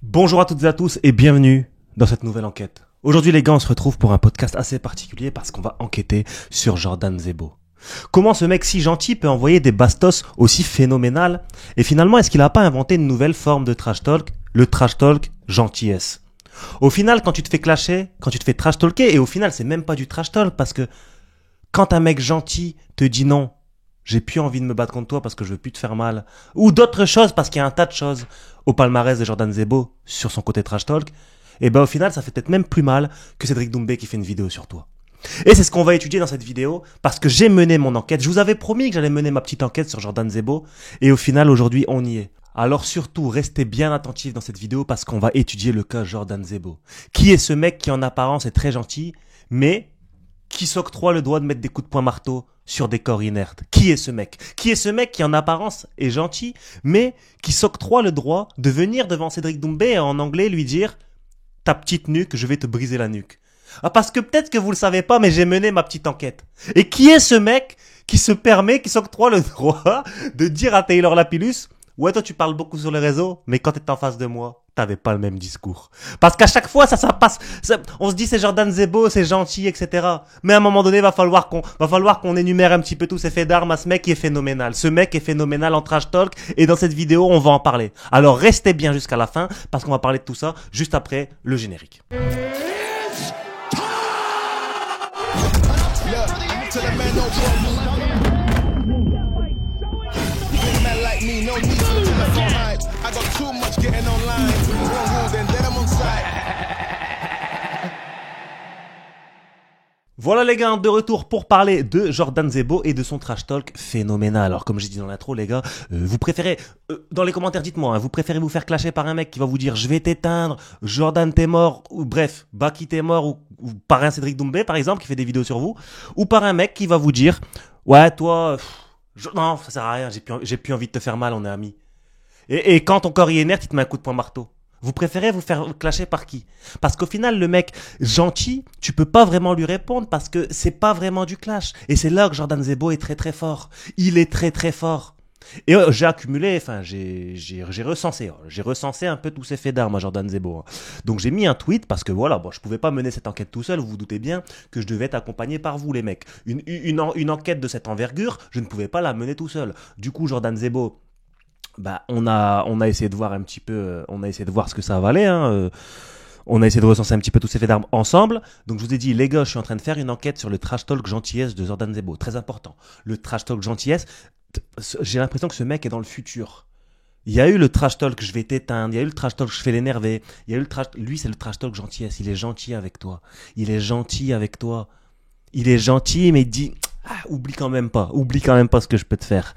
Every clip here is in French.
Bonjour à toutes et à tous et bienvenue dans cette nouvelle enquête. Aujourd'hui les gars, on se retrouve pour un podcast assez particulier parce qu'on va enquêter sur Jordan Zebo. Comment ce mec si gentil peut envoyer des bastos aussi phénoménales? Et finalement, est-ce qu'il a pas inventé une nouvelle forme de trash talk? Le trash talk gentillesse. Au final, quand tu te fais clasher, quand tu te fais trash talker, et au final c'est même pas du trash talk parce que quand un mec gentil te dit non, j'ai plus envie de me battre contre toi parce que je veux plus te faire mal, ou d'autres choses parce qu'il y a un tas de choses au palmarès de Jordan Zebo sur son côté trash talk, et ben au final ça fait peut-être même plus mal que Cédric Doumbé qui fait une vidéo sur toi. Et c'est ce qu'on va étudier dans cette vidéo parce que j'ai mené mon enquête. Je vous avais promis que j'allais mener ma petite enquête sur Jordan Zebo et au final aujourd'hui on y est. Alors surtout restez bien attentifs dans cette vidéo parce qu'on va étudier le cas Jordan Zebo. Qui est ce mec qui en apparence est très gentil mais qui s'octroie le droit de mettre des coups de poing marteau sur des corps inertes? Qui est ce mec? Qui est ce mec qui en apparence est gentil, mais qui s'octroie le droit de venir devant Cédric Doumbé et en anglais lui dire « Ta petite nuque, je vais te briser la nuque ». Ah, parce que peut-être que vous le savez pas, mais j'ai mené ma petite enquête. Et qui est ce mec qui se permet, qui s'octroie le droit de dire à Taylor Lapillus « Ouais, toi tu parles beaucoup sur les réseaux, mais quand t'es en face de moi, t'avais pas le même discours. » Parce qu'à chaque fois, ça passe, on se dit c'est Jordan Zebo, c'est gentil, etc. Mais à un moment donné, va falloir qu'on énumère un petit peu tous ces faits d'armes à ce mec qui est phénoménal. Ce mec est phénoménal en trash talk, et dans cette vidéo, on va en parler. Alors restez bien jusqu'à la fin, parce qu'on va parler de tout ça juste après le générique. Voilà les gars, de retour pour parler de Jordan Zebo et de son trash talk phénoménal. Alors comme j'ai dit dans l'intro les gars, vous préférez, dans les commentaires dites-moi, hein, vous préférez vous faire clasher par un mec qui va vous dire je vais t'éteindre, Jordan t'es mort, ou bref, Baki t'es mort, ou par un Cédric Doumbé par exemple qui fait des vidéos sur vous, ou par un mec qui va vous dire ouais toi, non ça sert à rien, j'ai plus envie de te faire mal, on est amis. Et quand ton corps y est inerte, il te met un coup de poing marteau. Vous préférez vous faire clasher par qui? Parce qu'au final, le mec gentil, tu peux pas vraiment lui répondre parce que c'est pas vraiment du clash. Et c'est là que Jordan Zebo est très très fort. Il est très très fort. Et j'ai accumulé, enfin j'ai recensé un peu tous ces faits d'armes à Jordan Zebo. Donc j'ai mis un tweet parce que voilà, bon, je pouvais pas mener cette enquête tout seul. Vous vous doutez bien que je devais être accompagné par vous les mecs. Une enquête de cette envergure, je ne pouvais pas la mener tout seul. Du coup, Jordan Zebo, bah on a essayé de voir un petit peu, on a essayé de voir ce que ça valait, hein. On a essayé de recenser un petit peu tous ces faits d'armes ensemble. Donc je vous ai dit les gars, je suis en train de faire une enquête sur le trash talk gentillesse de Jordan Zebo, très important. Le trash talk gentillesse, j'ai l'impression que ce mec est dans le futur. Il y a eu le trash talk je vais t'éteindre, il y a eu le trash talk je fais l'énerver, il y a eu le trash, lui c'est le trash talk gentillesse, il est gentil avec toi. Il est gentil avec toi. Il est gentil mais il dit oublie quand même pas ce que je peux te faire.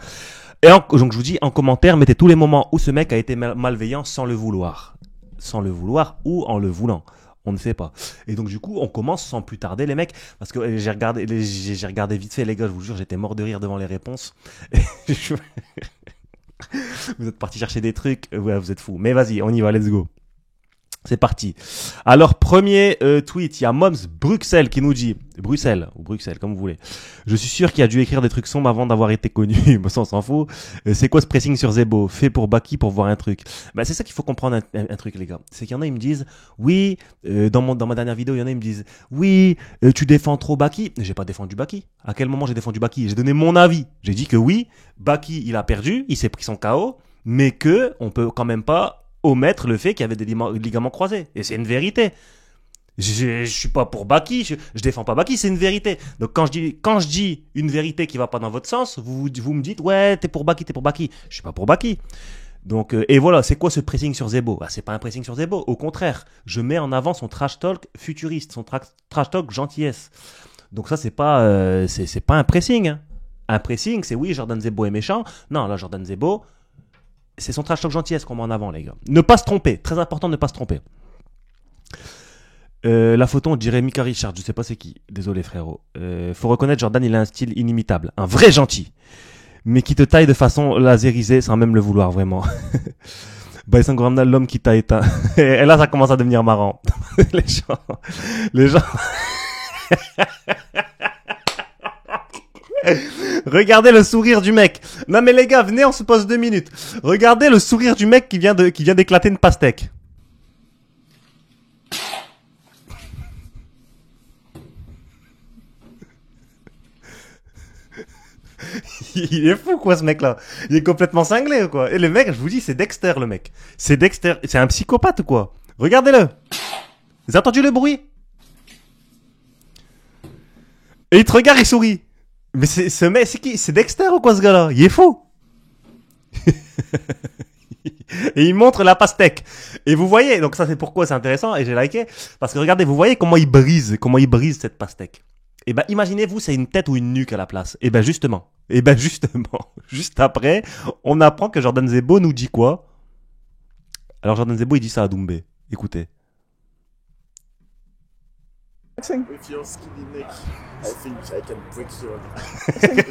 Et donc je vous dis en commentaire, mettez tous les moments où ce mec a été malveillant sans le vouloir. Sans le vouloir ou en le voulant. On ne sait pas. Et donc du coup, on commence sans plus tarder les mecs. Parce que j'ai regardé vite fait les gars, je vous jure, j'étais mort de rire devant les réponses. Vous êtes partis chercher des trucs, ouais vous êtes fous. Mais vas-y, on y va, let's go. C'est parti. Alors, premier tweet, il y a Moms Bruxelles qui nous dit, Bruxelles, ou Bruxelles, comme vous voulez. Je suis sûr qu'il a dû écrire des trucs sombres avant d'avoir été connu. Ça, on s'en fout. C'est quoi ce pressing sur Zebo? Fait pour Baki pour voir un truc. Bah, c'est ça qu'il faut comprendre un truc, les gars. C'est qu'il y en a, ils me disent, oui, dans ma dernière vidéo, il y en a, ils me disent, oui, tu défends trop Baki. J'ai pas défendu Baki. À quel moment j'ai défendu Baki? J'ai donné mon avis. J'ai dit que oui, Baki, il a perdu, il s'est pris son KO, mais que on peut quand même pas omettre le fait qu'il y avait des ligaments croisés. Et c'est une vérité. Je suis pas pour Baki, je défends pas Baki, c'est une vérité. Donc quand je dis une vérité qui va pas dans votre sens, vous me dites ouais, t'es pour Baki. Je suis pas pour Baki. Donc et voilà, c'est quoi ce pressing sur Zebo? Bah, c'est pas un pressing sur Zebo, au contraire, je mets en avant son trash talk futuriste, son trash talk gentillesse. Donc ça c'est pas un pressing, hein. Un pressing, c'est oui, Jordan Zebo est méchant. Non, là Jordan Zebo, c'est son trash talk gentillesse qu'on met en avant, les gars. Ne pas se tromper. Très important de ne pas se tromper. La photo, on dirait Mika Richard. Je sais pas c'est qui. Désolé, frérot. Faut reconnaître, Jordan, il a un style inimitable. Un vrai gentil. Mais qui te taille de façon laserisée sans même le vouloir, vraiment. Bryson Gramnal, l'homme qui t'a éteint. Et là, ça commence à devenir marrant. Les gens. Regardez le sourire du mec. Non mais les gars, venez, on se pose 2 minutes. Regardez le sourire du mec qui vient d'éclater une pastèque. Il est fou, quoi, ce mec-là. Il est complètement cinglé, quoi. Et le mec, je vous dis, c'est Dexter, le mec. C'est Dexter. C'est un psychopathe, quoi. Regardez-le. Vous avez entendu le bruit? Et il te regarde, il sourit. Mais ce mec, c'est qui? C'est Dexter ou quoi, ce gars-là? Il est fou. Et il montre la pastèque. Et vous voyez, donc ça c'est pourquoi c'est intéressant, et j'ai liké, parce que regardez, vous voyez comment il brise cette pastèque. Et ben imaginez-vous, c'est une tête ou une nuque à la place. Et ben justement, juste après, on apprend que Jordan Zebo nous dit quoi? Alors Jordan Zebo il dit ça à Doumbé. Écoutez. With your skinny neck, I think I can break your neck.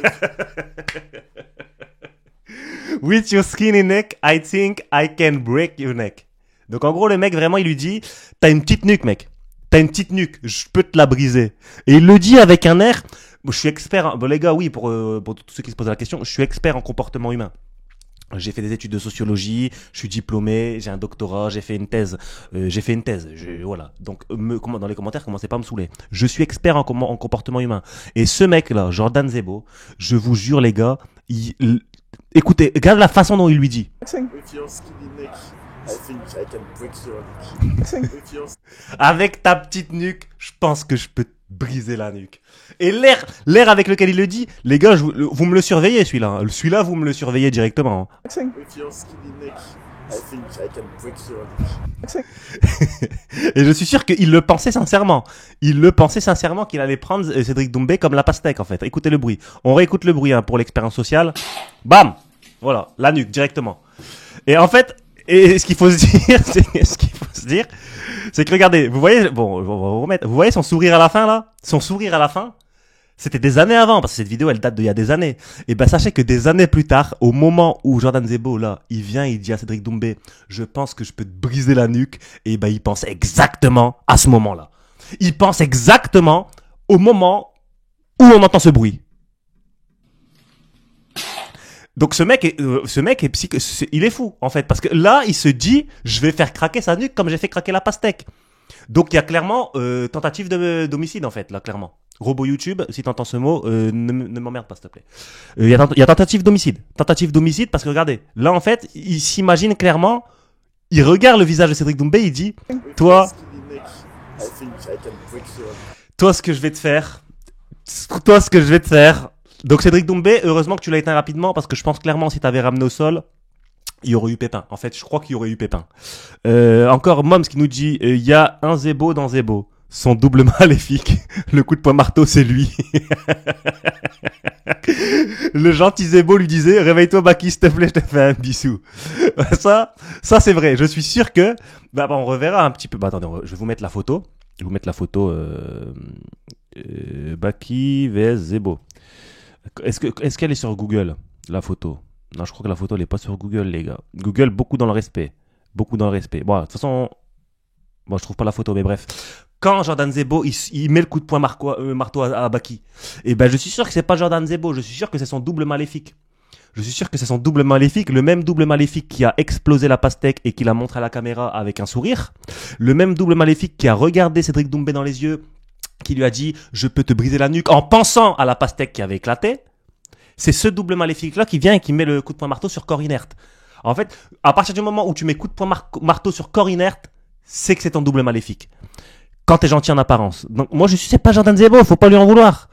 With your skinny neck, I think I can break your neck. Donc en gros, le mec, vraiment, il lui dit, t'as une petite nuque, mec. T'as une petite nuque, je peux te la briser. Et il le dit avec un air, bon, je suis expert, hein. Bon les gars, oui, pour tous ceux qui se posent la question, je suis expert en comportement humain. J'ai fait des études de sociologie, je suis diplômé, j'ai un doctorat, j'ai fait une thèse. Voilà. Donc, dans les commentaires, commencez pas à me saouler. Je suis expert en comportement humain. Et ce mec-là, Jordan Zebo, je vous jure, les gars, écoutez, regarde la façon dont il lui dit. With your skinny neck, I think I can break your neck. With your... Avec ta petite nuque, je pense que je peux te briser la nuque. Et l'air avec lequel il le dit, les gars, vous me le surveillez, celui-là. Celui-là, vous me le surveillez directement. With your skinny neck, I think I can break your neck. Et je suis sûr qu'il le pensait sincèrement. Il le pensait sincèrement qu'il allait prendre Cédric Doumbé comme la pastèque, en fait. Écoutez le bruit. On réécoute le bruit, hein, pour l'expérience sociale. Bam! Voilà, la nuque, directement. Et en fait, ce qu'il faut se dire, c'est que regardez, vous voyez, bon, on va vous remettre, vous voyez son sourire à la fin, là? Son sourire à la fin? C'était des années avant, parce que cette vidéo, elle date d'il y a des années. Et ben, sachez que des années plus tard, au moment où Jordan Zebo, là, il vient, il dit à Cédric Doumbé, je pense que je peux te briser la nuque. Et ben, il pense exactement à ce moment-là. Il pense exactement au moment où on entend ce bruit. Donc ce mec il est fou, en fait, parce que là, il se dit, je vais faire craquer sa nuque comme j'ai fait craquer la pastèque. Donc il y a clairement tentative d'homicide, en fait, là, clairement. Robot YouTube, si t'entends ce mot, ne m'emmerde pas, s'il te plaît. Il y a tentative d'homicide. Tentative d'homicide, parce que regardez, là, en fait, il s'imagine clairement, il regarde le visage de Cédric Doumbé, il dit, toi, ce que je vais te faire, donc Cédric Doumbé, heureusement que tu l'as éteint rapidement, parce que je pense clairement, si t'avais ramené au sol, il y aurait eu Pépin. En fait, je crois qu'il y aurait eu Pépin. Encore Moms qui nous dit, il y a un Zebo dans Zebo. Son double maléfique. Le coup de poing marteau, c'est lui. Le gentil Zebo lui disait, réveille-toi Baki, s'il te plaît, je te fais un bisou. Ça c'est vrai. Je suis sûr que, on reverra un petit peu. Attendez, je vais vous mettre la photo. Je vais vous mettre la photo, Baki vs Zebo. Est-ce qu'elle est sur Google, la photo? Non, je crois que la photo, elle est pas sur Google, les gars. Google, beaucoup dans le respect. Beaucoup dans le respect. Bon, de toute façon, bon, je trouve pas la photo, mais bref. Quand Jordan Zebo, il met le coup de poing marteau à Baki, et ben, je suis sûr que c'est pas Jordan Zebo. Je suis sûr que c'est son double maléfique. Je suis sûr que c'est son double maléfique, le même double maléfique qui a explosé la pastèque et qui l'a montré à la caméra avec un sourire. Le même double maléfique qui a regardé Cédric Doumbé dans les yeux, qui lui a dit « Je peux te briser la nuque » en pensant à la pastèque qui avait éclaté. C'est ce double maléfique-là qui vient et qui met le coup de poing marteau sur corps inerte. En fait, à partir du moment où tu mets coup de poing marteau sur corps inerte, c'est que c'est ton double maléfique. Quand t'es gentil en apparence. Donc moi, c'est pas Jordan Zebo, faut pas lui en vouloir.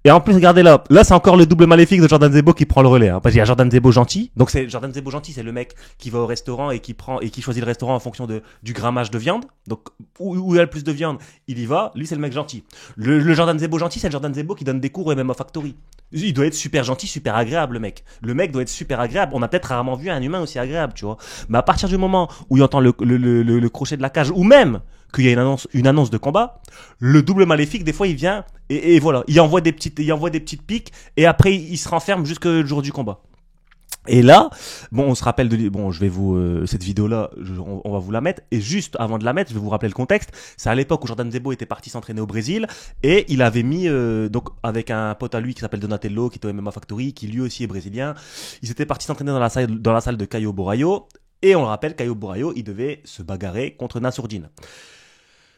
Et en plus, regardez là, c'est encore le double maléfique de Jordan Zebo qui prend le relais, hein. Parce qu'il y a Jordan Zebo gentil. Donc c'est Jordan Zebo gentil, c'est le mec qui va au restaurant et qui choisit le restaurant en fonction du grammage de viande. Donc où il y a le plus de viande, il y va. Lui, c'est le mec gentil. Le Jordan Zebo gentil, c'est le Jordan Zebo qui donne des cours au MMA Factory. Il doit être super gentil, super agréable, le mec. Le mec doit être super agréable. On a peut-être rarement vu un humain aussi agréable, tu vois. Mais à partir du moment où il entend le crochet de la cage, ou même qu'il y a une annonce de combat, le double maléfique, des fois, il vient et voilà, il envoie des petites piques et après, il se renferme jusqu'au jour du combat. Et là, bon, on se rappelle je vais cette vidéo-là, on va vous la mettre. Et juste avant de la mettre, je vais vous rappeler le contexte. C'est à l'époque où Jordan Zebo était parti s'entraîner au Brésil et il avait mis, donc, avec un pote à lui qui s'appelle Donatello, qui est au MMA Factory, qui lui aussi est brésilien. Ils étaient partis s'entraîner dans la salle de Caio Borraio. Et on le rappelle, Caio Borraio, il devait se bagarrer contre Nassourdine.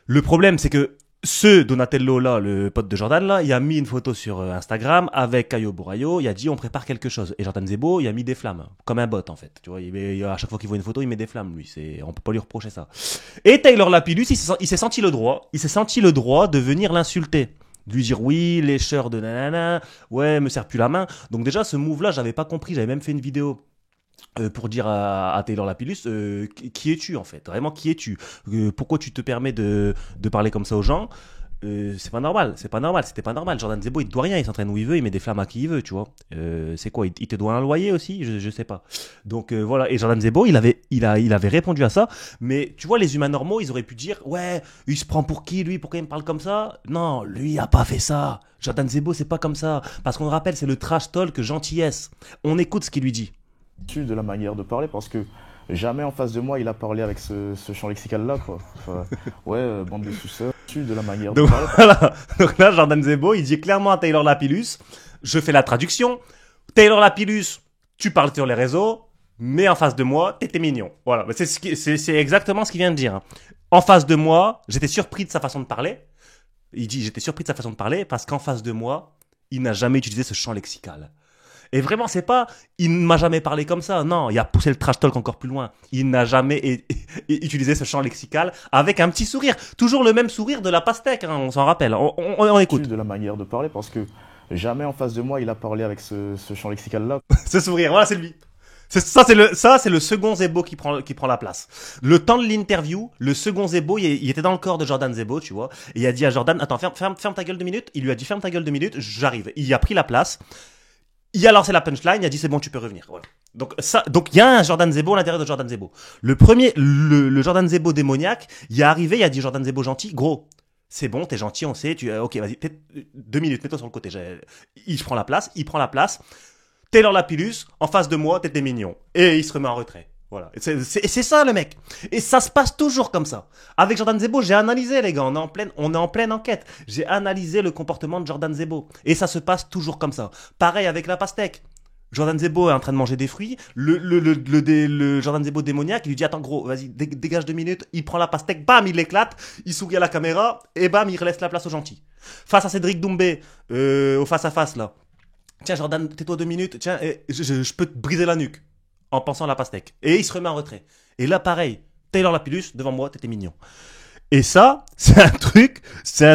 Le problème, c'est que Ce Donatello là, le pote de Jordan là, il a mis une photo sur Instagram avec Caio Bourayo, il a dit on prépare quelque chose. Et Jordan Zebo, il a mis des flammes, comme un bot en fait. Tu vois, à chaque fois qu'il voit une photo, il met des flammes lui. On peut pas lui reprocher ça. Et Taylor Lapillus, il s'est senti le droit, de venir l'insulter. De lui dire oui, lécheur de nanana, ouais, me serre plus la main. Donc déjà ce move là, j'avais pas compris, j'avais même fait une vidéo. Pour dire à Taylor Lapillus, qui es-tu en fait? Vraiment, qui es-tu? Pourquoi tu te permets de parler comme ça aux gens? C'est pas normal, c'était pas normal. Jordan Zebo, il te doit rien, il s'entraîne où il veut, il met des flammes à qui il veut, tu vois. C'est quoi, il te doit un loyer aussi? Je sais pas. Donc voilà, et Jordan Zebo, il avait répondu à ça, mais tu vois, les humains normaux, ils auraient pu dire, ouais, il se prend pour qui lui? Pourquoi il me parle comme ça? Non, lui, il a pas fait ça. Jordan Zebo, c'est pas comme ça. Parce qu'on le rappelle, c'est le trash talk gentillesse. On écoute ce qu'il lui dit. De la manière de parler parce que jamais en face de moi il a parlé avec ce champ lexical là quoi. Enfin, ouais, bande de suceurs. De la manière de parler. Voilà. Donc là, Jordan Zebo, il dit clairement à Taylor Lapillus, je fais la traduction. Taylor Lapillus, tu parles sur les réseaux, mais en face de moi, t'étais mignon. Voilà, c'est exactement ce qu'il vient de dire. En face de moi, j'étais surpris de sa façon de parler. Il dit j'étais surpris de sa façon de parler parce qu'en face de moi, il n'a jamais utilisé ce champ lexical. Et vraiment, c'est pas, il ne m'a jamais parlé comme ça. Non, il a poussé le trash talk encore plus loin. Il n'a jamais utilisé ce champ lexical avec un petit sourire. Toujours le même sourire de la pastèque, hein, on s'en rappelle. On écoute. De la manière de parler parce que jamais en face de moi il a parlé avec ce champ lexical là. Ce sourire, voilà, c'est lui. Ça, c'est le second Zebo qui prend la place. Le temps de l'interview, le second Zebo, il était dans le corps de Jordan Zebo, tu vois. Et il a dit à Jordan, attends, ferme ta gueule 2 minutes. Il lui a dit, ferme ta gueule 2 minutes, j'arrive. Il a pris la place. Il a lancé la punchline, il a dit c'est bon, tu peux revenir. Voilà. Donc il y a un Jordan Zebo à l'intérieur de Jordan Zebo. Le premier, le Jordan Zebo démoniaque, il est arrivé, il a dit Jordan Zebo gentil, gros, c'est bon, t'es gentil, on sait, ok, vas-y, 2 minutes, mets-toi sur le côté. Il prend la place. Taylor Lapillus, en face de moi, t'étais mignon. Et il se remet en retrait. Voilà. C'est ça le mec. Et ça se passe toujours comme ça. Avec Jordan Zebo, j'ai analysé les gars, on est en pleine enquête. J'ai analysé le comportement de Jordan Zebo. Et ça se passe toujours comme ça. Pareil avec la pastèque. Jordan Zebo est en train de manger des fruits. Le Jordan Zebo démoniaque, il lui dit attends gros, vas-y, dégage 2 minutes. Il prend la pastèque, bam, il l'éclate. Il sourit à la caméra et bam, il laisse la place aux gentils. Face à Cédric Doumbé, au face à face là. Tiens Jordan, tais-toi 2 minutes. Tiens, je peux te briser la nuque. En pensant à la pastèque. Et il se remet en retrait. Et là, pareil, Taylor Lapillus, devant moi, t'étais mignon. Et ça, c'est un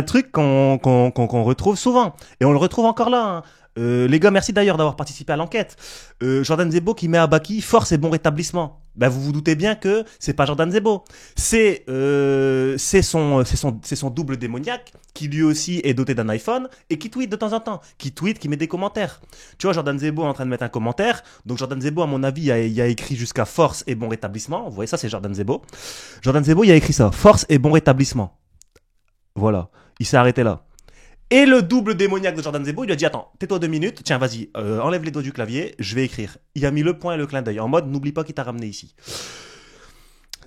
truc qu'on retrouve souvent. Et on le retrouve encore là. Hein. Les gars, merci d'ailleurs d'avoir participé à l'enquête. Jordan Zebo qui met à Baki force et bon rétablissement. Ben vous vous doutez bien que c'est pas Jordan Zebo. C'est son double démoniaque qui lui aussi est doté d'un iPhone et qui tweet de temps en temps, qui met des commentaires. Tu vois, Jordan Zebo est en train de mettre un commentaire. Donc Jordan Zebo, à mon avis, il a écrit jusqu'à force et bon rétablissement. Vous voyez ça, c'est Jordan Zebo. Jordan Zebo, il a écrit ça, force et bon rétablissement. Voilà, il s'est arrêté là. Et le double démoniaque de Jordan Zebo, il lui a dit attends, tais-toi 2 minutes, tiens vas-y, enlève les doigts du clavier, je vais écrire. Il a mis le point et le clin d'œil, en mode n'oublie pas qui t'a ramené ici.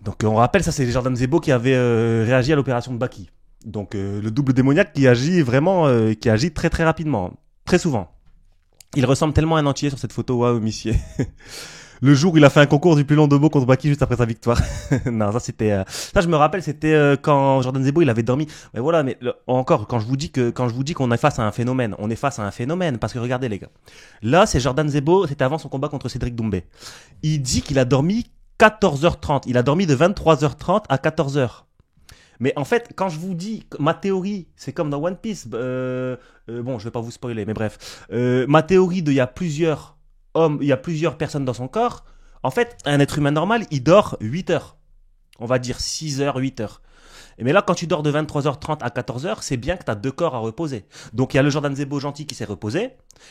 Donc on rappelle, ça c'est Jordan Zebo qui avait réagi à l'opération de Baki. Donc le double démoniaque qui agit vraiment, qui agit très très rapidement, très souvent. Il ressemble tellement à un entier sur cette photo, waouh, monsieur. Le jour où il a fait un concours du plus long debout contre Baki juste après sa victoire. Non, ça c'était, ça je me rappelle, c'était quand Jordan Zebo il avait dormi. Mais voilà, mais encore quand je vous dis qu'on est face à un phénomène, on est face à un phénomène parce que regardez les gars. Là, c'est Jordan Zebo, c'était avant son combat contre Cédric Doumbé. Il dit qu'il a dormi 14h30. Il a dormi de 23h30 à 14h. Mais en fait, quand je vous dis ma théorie, c'est comme dans One Piece. Bon, je vais pas vous spoiler, mais bref. Ma théorie de il y a plusieurs hommes, il y a plusieurs personnes dans son corps. En fait, un être humain normal, il dort 8 heures. On va dire 6 heures, 8 heures. Mais là, quand tu dors de 23h30 à 14h, c'est bien que tu as 2 corps à reposer. Donc, il y a le Jordan Zebo gentil qui s'est reposé.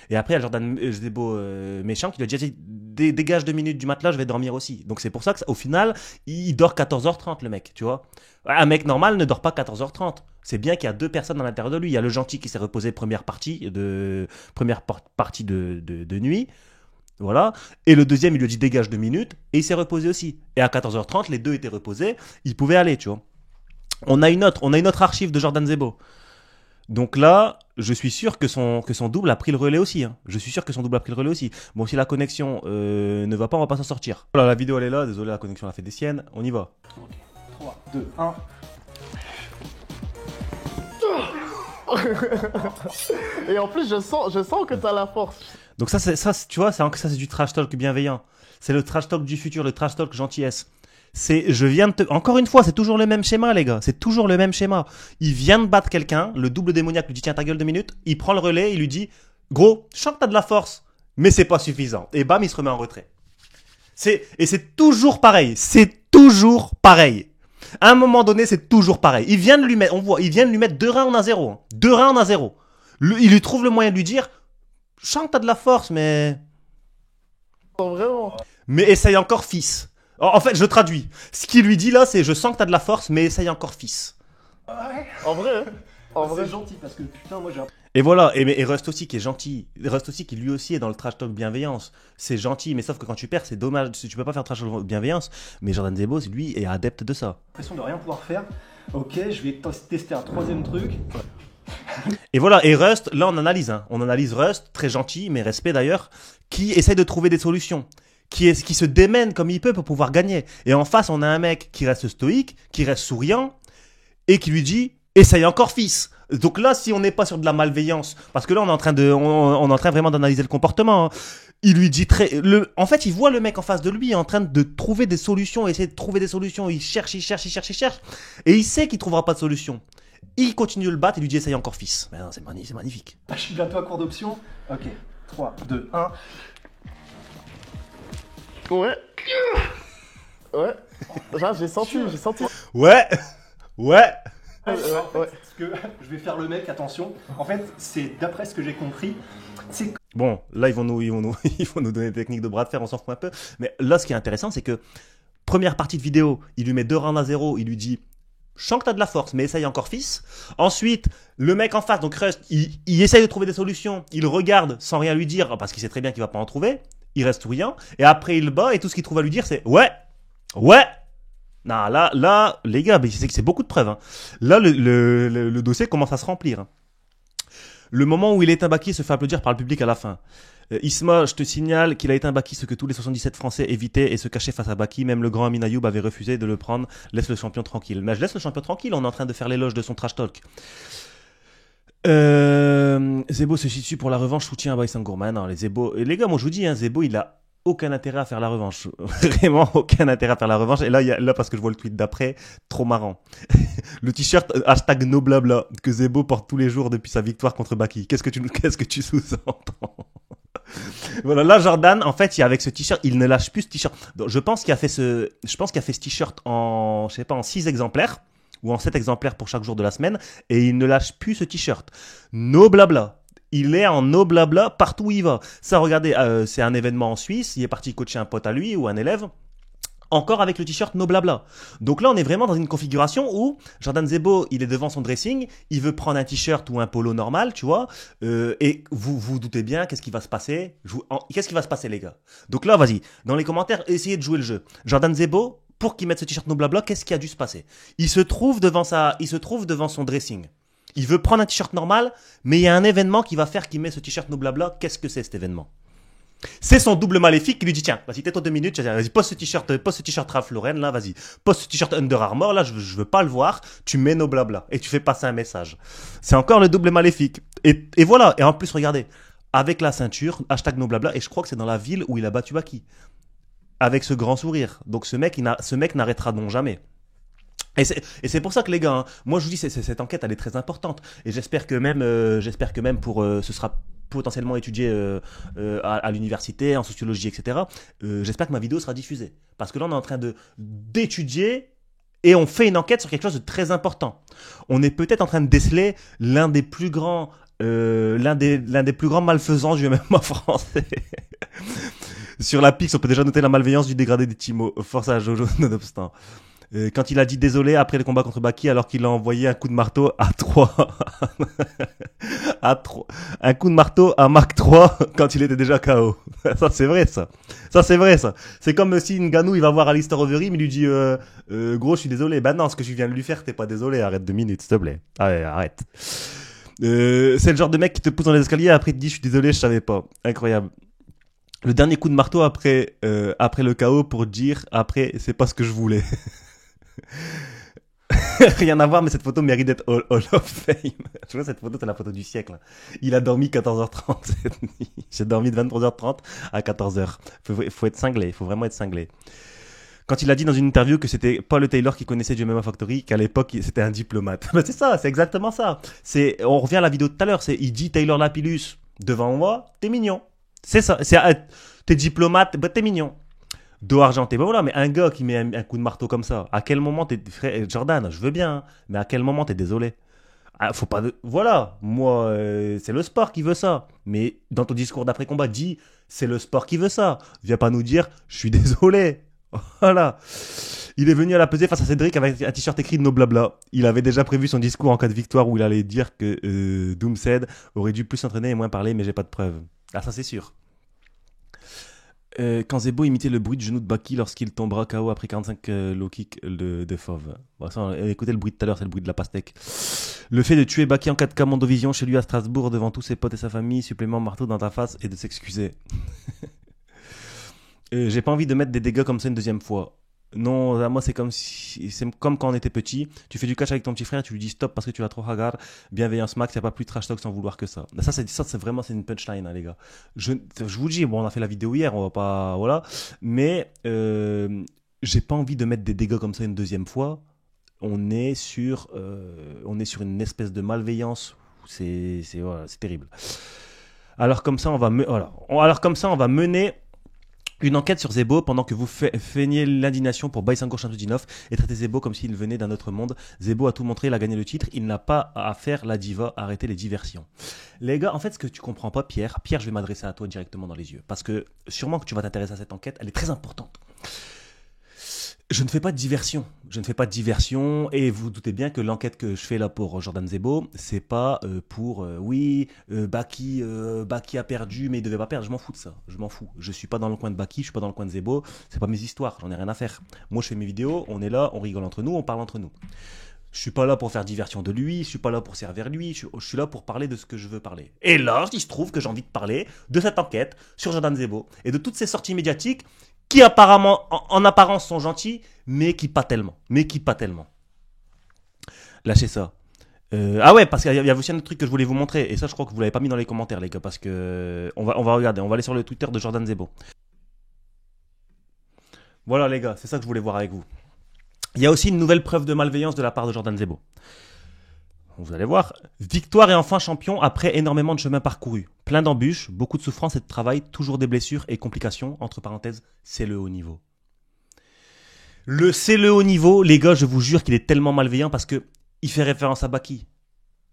Et après, il y a le Jordan Zebo méchant qui lui a dit dégage 2 minutes du matelas, je vais dormir aussi. Donc, c'est pour ça qu'au final, il dort 14h30, le mec, tu vois. Un mec normal ne dort pas 14h30. C'est bien qu'il y a 2 personnes à l'intérieur de lui. Il y a le gentil qui s'est reposé première partie de nuit. Voilà. Et le deuxième, il lui a dit dégage 2 minutes. Et il s'est reposé aussi. Et à 14h30, les 2 étaient reposés. Ils pouvaient aller, tu vois. On a une autre archive de Jordan Zebo. Donc là, je suis sûr que son double a pris le relais aussi. Hein. Je suis sûr que son double a pris le relais aussi. Bon, si la connexion ne va pas, on va pas s'en sortir. Voilà, la vidéo elle est là. Désolé, la connexion a fait des siennes. On y va. Okay. 3, 2, 1. Et en plus, je sens que t'as la force. Donc tu vois, ça c'est du trash talk bienveillant. C'est le trash talk du futur, le trash talk gentillesse. Encore une fois, c'est toujours le même schéma, les gars. C'est toujours le même schéma. Il vient de battre quelqu'un, le double démoniaque lui dit tiens ta gueule 2 minutes. Il prend le relais, il lui dit gros, je sens que t'as de la force, mais c'est pas suffisant. Et bam, il se remet en retrait. Et c'est toujours pareil. C'est toujours pareil. À un moment donné, c'est toujours pareil. Il vient de lui mettre, on voit, il vient de lui mettre 2 rounds à 0. 2 rounds à 0. Il lui trouve le moyen de lui dire je sens que t'as de la force, mais. Vraiment. Mais essaye encore, fils. En fait, je traduis. Ce qu'il lui dit là, c'est je sens que t'as de la force, mais essaye encore, fils. Ouais. En vrai. C'est gentil parce que putain, moi j'ai un. Et voilà, et Rust aussi qui est gentil. Rust aussi qui lui aussi est dans le trash talk bienveillance. C'est gentil, mais sauf que quand tu perds, c'est dommage. Tu peux pas faire trash talk bienveillance. Mais Jordan Zebo, lui, est adepte de ça. L'impression de rien pouvoir faire. Ok, je vais tester un troisième truc. Et voilà, et Rust, là on analyse. Hein. On analyse Rust, très gentil, mais respect d'ailleurs, qui essaye de trouver des solutions. Qui se démène comme il peut pour pouvoir gagner. Et en face, on a un mec qui reste stoïque, qui reste souriant, et qui lui dit essaye encore, fils. Donc là, si on n'est pas sur de la malveillance, parce que là, on est en train vraiment d'analyser le comportement. Hein. Il lui dit en fait, il voit le mec en face de lui en train de trouver des solutions, essayer de trouver des solutions. Il cherche, et il sait qu'il trouvera pas de solution. Il continue de le battre et lui dit essaye encore, fils. Mais non, c'est magnifique. Je suis bientôt à court d'options. Ok, 3, 2, 1. Ouais. Ouais. J'ai senti. Ouais. Parce que je vais faire le mec, attention. En fait, c'est d'après ce que j'ai compris, c'est. Bon, là, ils vont nous donner des techniques de bras de fer, on s'en fout un peu. Mais là, ce qui est intéressant, c'est que première partie de vidéo, il lui met 2 rounds à 0, il lui dit je sens que t'as de la force, mais essaye encore, fils. Ensuite, le mec en face, donc Rust, il essaye de trouver des solutions. Il regarde sans rien lui dire, parce qu'il sait très bien qu'il va pas en trouver. Il reste souriant. Et après, il bat, et tout ce qu'il trouve à lui dire, c'est ouais. Non, là, les gars, c'est beaucoup de preuves. Hein. Là, le dossier commence à se remplir. Hein. Le moment où il est un Baki se fait applaudir par le public à la fin. Isma, je te signale qu'il a éteint Baki, ce que tous les 77 Français évitaient et se cachaient face à Baki. Même le grand Amin Ayoub avait refusé de le prendre. Laisse le champion tranquille. Mais je laisse le champion tranquille, on est en train de faire l'éloge de son trash talk. Zebo se situe pour la revanche, soutien à Baïsan Gourman. Non, les gars, moi je vous dis, hein, Zebo, il a aucun intérêt à faire la revanche. Vraiment aucun intérêt à faire la revanche. Et là, parce que je vois le tweet d'après, trop marrant. Le t-shirt hashtag no blabla que Zebo porte tous les jours depuis sa victoire contre Baki. Qu'est-ce que tu sous-entends? Voilà, là, Jordan, en fait, avec ce t-shirt, il ne lâche plus ce t-shirt. Donc, je pense qu'il a fait ce t-shirt en 6 exemplaires. Ou en 7 exemplaires pour chaque jour de la semaine. Et il ne lâche plus ce t-shirt. No blabla. Il est en no blabla partout où il va. Ça, regardez, c'est un événement en Suisse. Il est parti coacher un pote à lui ou un élève. Encore avec le t-shirt no blabla. Donc là, on est vraiment dans une configuration où Jordan Zebo, il est devant son dressing. Il veut prendre un t-shirt ou un polo normal, tu vois. Et vous doutez bien, qu'est-ce qui va se passer? Qu'est-ce qui va se passer, les gars? Donc là, vas-y. Dans les commentaires, essayez de jouer le jeu. Jordan Zebo, pour qu'il mette ce t-shirt no blabla, qu'est-ce qui a dû se passer? Il se trouve devant son dressing. Il veut prendre un t-shirt normal, mais il y a un événement qui va faire qu'il met ce t-shirt no blabla. Qu'est-ce que c'est cet événement? C'est son double maléfique qui lui dit tiens, vas-y, tais-toi 2 minutes, vas-y, pose ce t-shirt Ralph Lauren, là, vas-y, pose ce t-shirt Under Armour, là, je veux pas le voir, tu mets no blabla et tu fais passer un message. C'est encore le double maléfique. Et voilà, et en plus, regardez, avec la ceinture, hashtag no blabla, et je crois que c'est dans la ville où il a battu Baki. Avec ce grand sourire. Donc ce mec n'arrêtera donc jamais. Et c'est pour ça que les gars, hein, moi je vous dis, cette enquête elle est très importante. Et j'espère que même ce sera potentiellement étudié à l'université, en sociologie, etc. J'espère que ma vidéo sera diffusée. Parce que là on est en train d'étudier et on fait une enquête sur quelque chose de très important. On est peut-être en train de déceler l'un des plus grands malfaisants du MMA français. Sur la Pix, on peut déjà noter la malveillance du dégradé des Timo. Force à Jojo, nonobstant. Quand il a dit désolé après le combat contre Baki, alors qu'il a envoyé un coup de marteau à 3. Un coup de marteau à Mark 3 quand il était déjà KO. Ça, c'est vrai, ça. C'est comme si Ngannou, il va voir Alistair Overeem, il lui dit, gros, je suis désolé. Ben non, ce que je viens de lui faire, t'es pas désolé. Arrête 2 minutes, s'il te plaît. Allez, arrête. C'est le genre de mec qui te pousse dans les escaliers, après il te dit, je suis désolé, je savais pas. Incroyable. Le dernier coup de marteau après le KO pour dire après c'est pas ce que je voulais. Rien à voir, mais cette photo mérite d'être Hall of Fame. Tu vois, cette photo, c'est la photo du siècle. Il a dormi 14h30 cette nuit. J'ai dormi de 23h30 à 14h. Faut être cinglé, faut vraiment être cinglé. Quand il a dit dans une interview que c'était pas le Taylor qui connaissait du MMA Factory, qu'à l'époque c'était un diplomate. C'est ça, c'est exactement ça. On revient à la vidéo de tout à l'heure, il dit Taylor Lapillus devant moi, t'es mignon. C'est ça, t'es diplomate, bah t'es mignon. Dos argenté, bah voilà, mais un gars qui met un coup de marteau comme ça, à quel moment frère, Jordan, je veux bien, hein, mais à quel moment t'es désolé? Faut pas voilà, moi c'est le sport qui veut ça, mais dans ton discours d'après combat dis c'est le sport qui veut ça, viens pas nous dire je suis désolé. Voilà. Il est venu à la pesée face à Cédric avec un t-shirt écrit No Blabla. Il avait déjà prévu son discours en cas de victoire où il allait dire que Doomshead aurait dû plus s'entraîner et moins parler, mais j'ai pas de preuves. Ah, ça c'est sûr. Quand Zebo imitait le bruit du genou de Baki lorsqu'il tombera KO après 45 low kick de Fauve. Bon, ça, écoutez le bruit de tout à l'heure, c'est le bruit de la pastèque. Le fait de tuer Baki en 4K Mondovision chez lui à Strasbourg devant tous ses potes et sa famille, supplément marteau dans ta face et de s'excuser. J'ai pas envie de mettre des dégâts comme ça une deuxième fois. Non, moi c'est comme quand on était petit, tu fais du catch avec ton petit frère, tu lui dis stop parce que tu vas trop hagar, bienveillance max, y a pas plus de trash talk sans vouloir que ça. Ça c'est vraiment c'est une punchline hein, les gars. Je vous dis, bon on a fait la vidéo hier, on va pas voilà, mais j'ai pas envie de mettre des dégâts comme ça une deuxième fois. On est sur une espèce de malveillance, c'est terrible. Alors comme ça on va mener une enquête sur Zebo pendant que vous feignez l'indignation pour Baisango Shamsudinov et traitez Zebo comme s'il venait d'un autre monde. Zebo a tout montré, il a gagné le titre, il n'a pas à faire la diva, arrêtez les diversions. Les gars, en fait, ce que tu comprends pas, Pierre, je vais m'adresser à toi directement dans les yeux, parce que sûrement que tu vas t'intéresser à cette enquête, elle est très importante. Je ne fais pas de diversion, et vous doutez bien que l'enquête que je fais là pour Jordan Zebo, c'est pas Baki a perdu mais il devait pas perdre, je m'en fous de ça, je suis pas dans le coin de Baki, je suis pas dans le coin de Zebo, c'est pas mes histoires, j'en ai rien à faire. Moi je fais mes vidéos, on est là, on rigole entre nous, on parle entre nous. Je suis pas là pour faire diversion de lui, je suis pas là pour servir lui, je suis là pour parler de ce que je veux parler. Et là, il se trouve que j'ai envie de parler de cette enquête sur Jordan Zebo et de toutes ces sorties médiatiques qui apparemment, en apparence sont gentils, mais qui pas tellement. Lâchez ça. Ah ouais, parce qu'il y a aussi un autre truc que je voulais vous montrer, et ça je crois que vous l'avez pas mis dans les commentaires les gars, parce que on va regarder, on va aller sur le Twitter de Jordan Zebo. Voilà les gars, c'est ça que je voulais voir avec vous. Il y a aussi une nouvelle preuve de malveillance de la part de Jordan Zebo. Vous allez voir, victoire et enfin champion après énormément de chemin parcouru. Plein d'embûches, beaucoup de souffrance et de travail, toujours des blessures et complications. Entre parenthèses, c'est le haut niveau. C'est le haut niveau, les gars, je vous jure qu'il est tellement malveillant parce que il fait référence à Baki.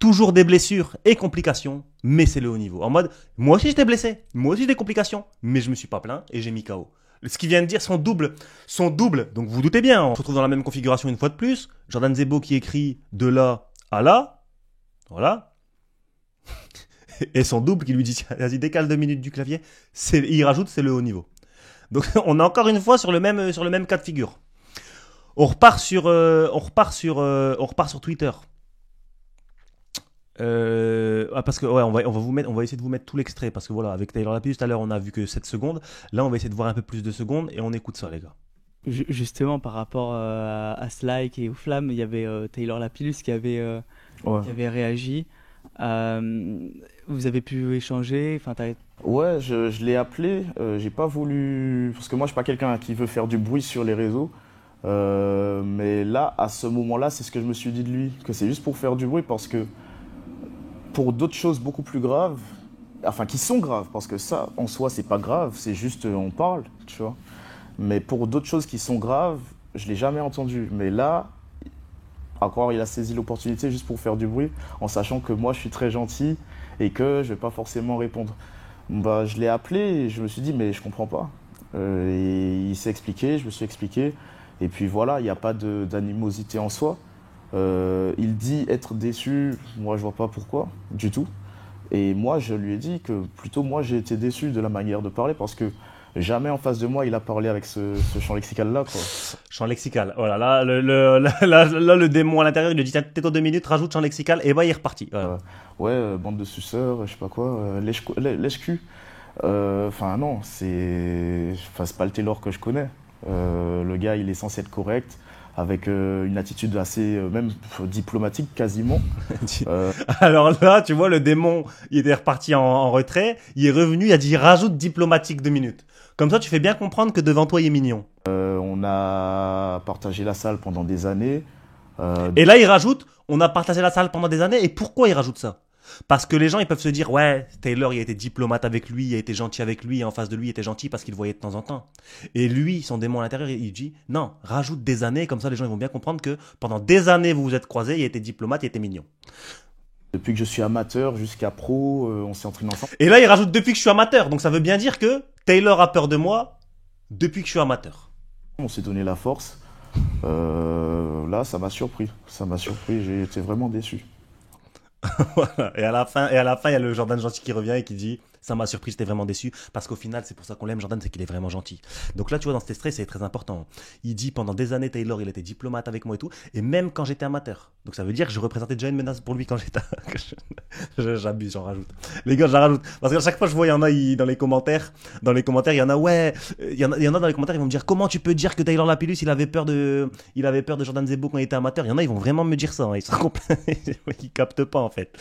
Toujours des blessures et complications, mais c'est le haut niveau. En mode, moi aussi j'étais blessé, moi aussi j'ai des complications, mais je me suis pas plaint et j'ai mis KO. Ce qu'il vient de dire, son double. Donc vous doutez bien, on se retrouve dans la même configuration une fois de plus. Jordan Zebo qui écrit de là à là. Voilà. Et son double qui lui dit, vas-y, décale 2 minutes du clavier. Il rajoute, c'est le haut niveau. Donc on est encore une fois sur le même cas de figure. On repart sur Twitter. Parce que ouais, on va essayer de vous mettre tout l'extrait parce que voilà, avec Taylor Lapillus tout à l'heure on a vu que 7 secondes. Là on va essayer de voir un peu plus de secondes et on écoute ça les gars. Justement par rapport à Slyke et aux flammes, il y avait Taylor Lapillus qui avait réagi. Vous avez pu échanger, Ouais, je l'ai appelé, j'ai pas voulu, parce que moi je suis pas quelqu'un qui veut faire du bruit sur les réseaux, mais là, à ce moment-là, c'est ce que je me suis dit de lui, que c'est juste pour faire du bruit, parce que pour d'autres choses beaucoup plus graves, enfin qui sont graves, parce que ça, en soi, c'est pas grave, c'est juste on parle, tu vois, mais pour d'autres choses qui sont graves, je l'ai jamais entendu, mais là, à croire, il a saisi l'opportunité juste pour faire du bruit, en sachant que moi, je suis très gentil et que je vais pas forcément répondre. Bah, je l'ai appelé et je me suis dit, mais je comprends pas. Et il s'est expliqué, je me suis expliqué. Et puis voilà, il n'y a pas d'animosité en soi. Il dit être déçu, moi je vois pas pourquoi, du tout. Et moi, je lui ai dit que plutôt moi, j'ai été déçu de la manière de parler parce que jamais en face de moi, il a parlé avec ce champ lexical-là, quoi. Champ lexical. Voilà, là, le démon à l'intérieur, il lui dit tais-toi 2 minutes, rajoute champ lexical, et bah, il est reparti. Voilà. Bande de suceurs, je sais pas quoi, lèche-cul. Enfin, non, c'est pas le Taylor que je connais. Le gars, il est censé être correct. avec une attitude assez, même diplomatique quasiment. Alors là, tu vois, le démon, il était reparti en retrait, il est revenu, il a dit rajoute diplomatique 2 minutes. Comme ça, tu fais bien comprendre que devant toi, il est mignon. On a partagé la salle pendant des années. Et là, il rajoute, on a partagé la salle pendant des années. Et pourquoi il rajoute ça? Parce que les gens, ils peuvent se dire, ouais, Taylor, il a été diplomate avec lui, il a été gentil avec lui, et en face de lui, il était gentil parce qu'il le voyait de temps en temps. Et lui, son démon à l'intérieur, il dit, non, rajoute des années, comme ça, les gens ils vont bien comprendre que pendant des années, vous vous êtes croisés, il a été diplomate, il était mignon. Depuis que je suis amateur jusqu'à pro, on s'est entraîné ensemble. Et là, il rajoute depuis que je suis amateur. Donc ça veut bien dire que Taylor a peur de moi depuis que je suis amateur. On s'est donné la force. Là, ça m'a surpris. Ça m'a surpris, j'ai été vraiment déçu. Voilà. Et à la fin, il y a le Jordan gentil qui revient et qui dit ça m'a surpris, j'étais vraiment déçu parce qu'au final, c'est pour ça qu'on l'aime Jordan, c'est qu'il est vraiment gentil. Donc là, tu vois, dans cet extrait, c'est très important. Il dit pendant des années, Taylor, il était diplomate avec moi et tout, et même quand j'étais amateur. Donc ça veut dire que je représentais déjà une menace pour lui quand j'étais. J'abuse, j'en rajoute. Les gars, j'en rajoute parce qu'à chaque fois, je vois, il y en a dans les commentaires, il y en a ouais, il y en a dans les commentaires, ils vont me dire comment tu peux dire que Taylor Lapillus, il avait peur de Jordan Zebo quand il était amateur. Il y en a, ils vont vraiment me dire ça. Hein. Ils sont ils captent pas en fait.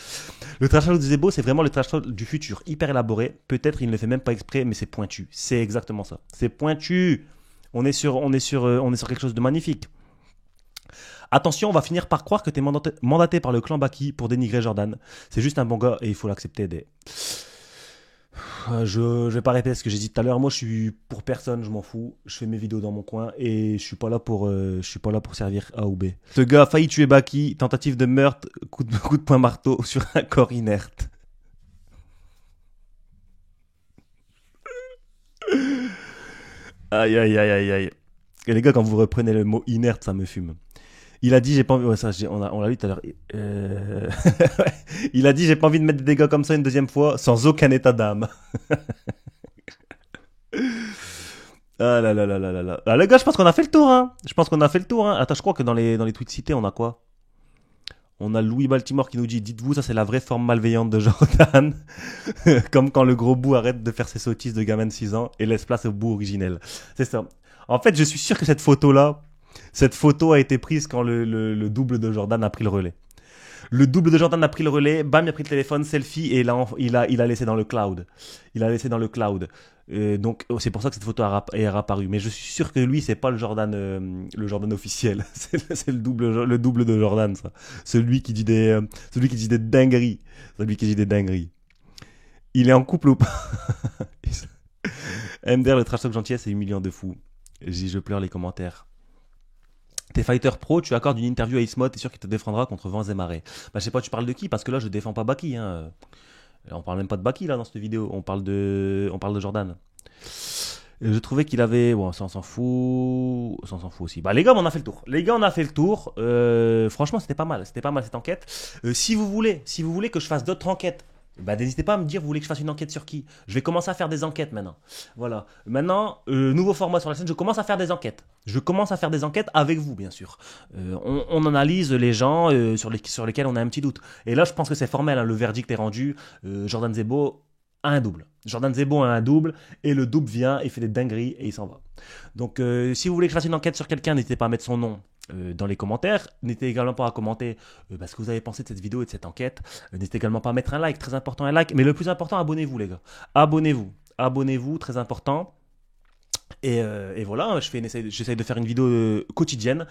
Le trash talk de Zebo, c'est vraiment le trash talk du futur, hyper élaboré. Peut-être il ne le fait même pas exprès, mais c'est pointu. C'est exactement ça. C'est pointu. On est sur quelque chose de magnifique. Attention, on va finir par croire que tu es mandaté par le clan Baki pour dénigrer Jordan. C'est juste un bon gars et il faut l'accepter. Je vais pas répéter ce que j'ai dit tout à l'heure. Moi, je suis pour personne, je m'en fous. Je fais mes vidéos dans mon coin et je suis pas là pour servir A ou B. Ce gars a failli tuer Baki, tentative de meurtre, coup de poing marteau sur un corps inerte. Aïe, aïe, aïe, aïe, aïe. Et les gars, quand vous reprenez le mot inerte, ça me fume. Il a dit, j'ai pas envie. Ouais, ça, on l'a lu tout à l'heure. Il a dit, j'ai pas envie de mettre des dégâts comme ça une deuxième fois, sans aucun état d'âme. Ah là là là là là là. Ah, les gars, je pense qu'on a fait le tour, hein. Attends, je crois que dans les tweets cités, on a quoi? On a Louis Baltimore qui nous dit, dites-vous, ça c'est la vraie forme malveillante de Jordan. Comme quand le gros bout arrête de faire ses sottises de gamin de 6 ans et laisse place au bout originel. C'est ça. En fait, je suis sûr que cette photo a été prise quand le double de Jordan a pris le relais. Le double de Jordan a pris le relais, bam, il a pris le téléphone, selfie, et là, il a laissé dans le cloud. Donc, c'est pour ça que cette photo est apparue. Mais je suis sûr que lui, c'est pas le Jordan officiel. C'est le double de Jordan, ça. Celui qui dit des dingueries. Il est en couple ou pas? MDR, le trash talk gentillesse, c'est humiliant de fou. Je pleure les commentaires. T'es fighter pro, tu accordes une interview à Ismod, t'es sûr qu'il te défendra contre vents et marées. Bah, je sais pas, tu parles de qui? Parce que là, je défends pas Baki. Hein. On parle même pas de Baki là dans cette vidéo. On parle de Jordan. Je trouvais qu'il avait. Bon, ça on s'en fout. Ça on s'en fout aussi. Bah, les gars, on a fait le tour. Franchement, c'était pas mal cette enquête. Si vous voulez que je fasse d'autres enquêtes, bah, n'hésitez pas à me dire, vous voulez que je fasse une enquête sur qui? Je vais commencer à faire des enquêtes maintenant. Voilà. Maintenant, nouveau format sur la chaîne, je commence à faire des enquêtes. Avec vous, bien sûr. On analyse les gens sur lesquels on a un petit doute. Et là, je pense que c'est formel, hein, le verdict est rendu. Jordan Zebo a un double. Et le double vient et fait des dingueries et il s'en va. Donc, si vous voulez que je fasse une enquête sur quelqu'un, n'hésitez pas à mettre son nom dans les commentaires. N'hésitez également pas à commenter ce que vous avez pensé de cette vidéo et de cette enquête. N'hésitez également pas à mettre un like, très important, un like. Mais le plus important, abonnez-vous, les gars. Abonnez-vous, très important. Et voilà, j'essaie de faire une vidéo quotidienne.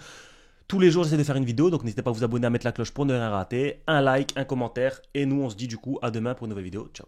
Tous les jours, j'essaie de faire une vidéo. Donc, n'hésitez pas à vous abonner, à mettre la cloche pour ne rien rater. Un like, un commentaire. Et nous, on se dit du coup à demain pour une nouvelle vidéo. Ciao.